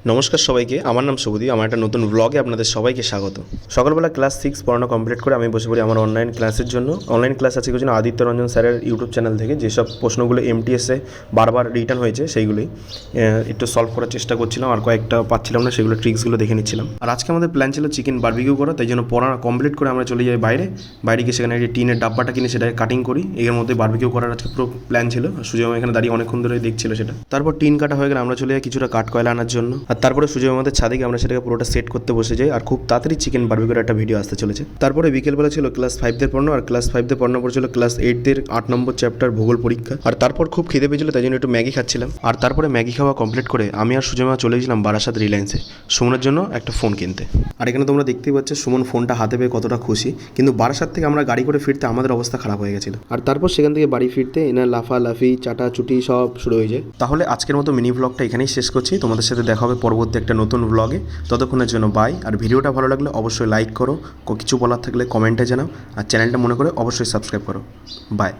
নমস্কার সবাইকে, আমার নাম শুভদীপ। আমার একটা নতুন ব্লগে আপনাদের সবাইকে স্বাগত। সকালবেলা ক্লাস 6 পড়ানো কমপ্লিট করে আমি বসে পড়ি আমার অনলাইন ক্লাসের জন্য। অনলাইন ক্লাস আছে কিছু আদিত্য রঞ্জন স্যারের ইউটিউব চ্যানেল থেকে, যেসব প্রশ্নগুলো এমটিএসে বারবার রিটার্ন হয়েছে সেইগুলোই একটু সলভ করার চেষ্টা করছিলাম, আর কয়েকটা পাচ্ছিলাম না, সেগুলো ট্রিক্সগুলো দেখে নিচ্ছিলাম। আর আজকে আমাদের প্ল্যান ছিল চিকেন বারবিকিউ করা, তাই জন্য পড়া কমপ্লিট করে আমরা চলে যাই বাইরে গিয়ে সেখানে একটা টিনের ডাব্বাটা কিনে সেটাকে কাটিং করি। এর মধ্যে বারবিকিউ করার আজকে পুরো প্ল্যান ছিল। সুজয় এখানে দাঁড়িয়ে অনেকক্ষণ ধরে দেখছিল সেটা। তারপর টিন কাটা হয়ে গেলে আমরা চলে যাই কিছুটা কাঠ কয়লা আনার জন্য, আর তারপরে সুজয় আমাদের ছাদে গিয়ে আমরা সেটাকে পুরোটা সেট করতে বসে যাই। আর খুব তাড়াতাড়ি চিকেন বারবিকিউর একটা ভিডিও আসতে চলেছে। তারপরে বিকেলবেলা ছিল ক্লাস 5দের পড়ানো, আর ক্লাস 5দের পড়ানোর পর ছিল ক্লাস 8দের 8 নম্বর চ্যাপ্টার ভূগোল পরীক্ষা। আর তারপর খুব খিদে পেয়েছিল, তাই জন্য একটু ম্যাগি খাচ্ছিলাম। আর তারপরে ম্যাগি খাওয়া কমপ্লিট করে আমি আর সুজয় চলে গেছিলাম বারাসাত রিলায়েন্সে সুমনের জন্য একটা ফোন কিনতে। আর এখানে তোমরা দেখতেই পাচ্ছ সুমন ফোনটা হাতে পেয়ে কতটা খুশি, কিন্তু বারাসাত থেকে আমরা গাড়ি করে ফিরতে আমাদের অবস্থা খারাপ হয়ে গেছিল। আর তারপর সেখান থেকে বাড়ি ফিরতে এনার লাফালাফি চাটাচুটি সব শুরু হয়ে যায়। তাহলে আজকের মতো মিনি ব্লগটা এখানেই শেষ করছি। তোমাদের সাথে দেখা হবে পরবর্তী একটা নতুন ব্লগে। ততক্ষণের জন্য বাই। আর ভিডিওটা ভালো লাগলে অবশ্যই লাইক করো, কিছু বলার থাকলে কমেন্টে জানাও, আর চ্যানেলটা মনে করে অবশ্যই সাবস্ক্রাইব করো। বাই।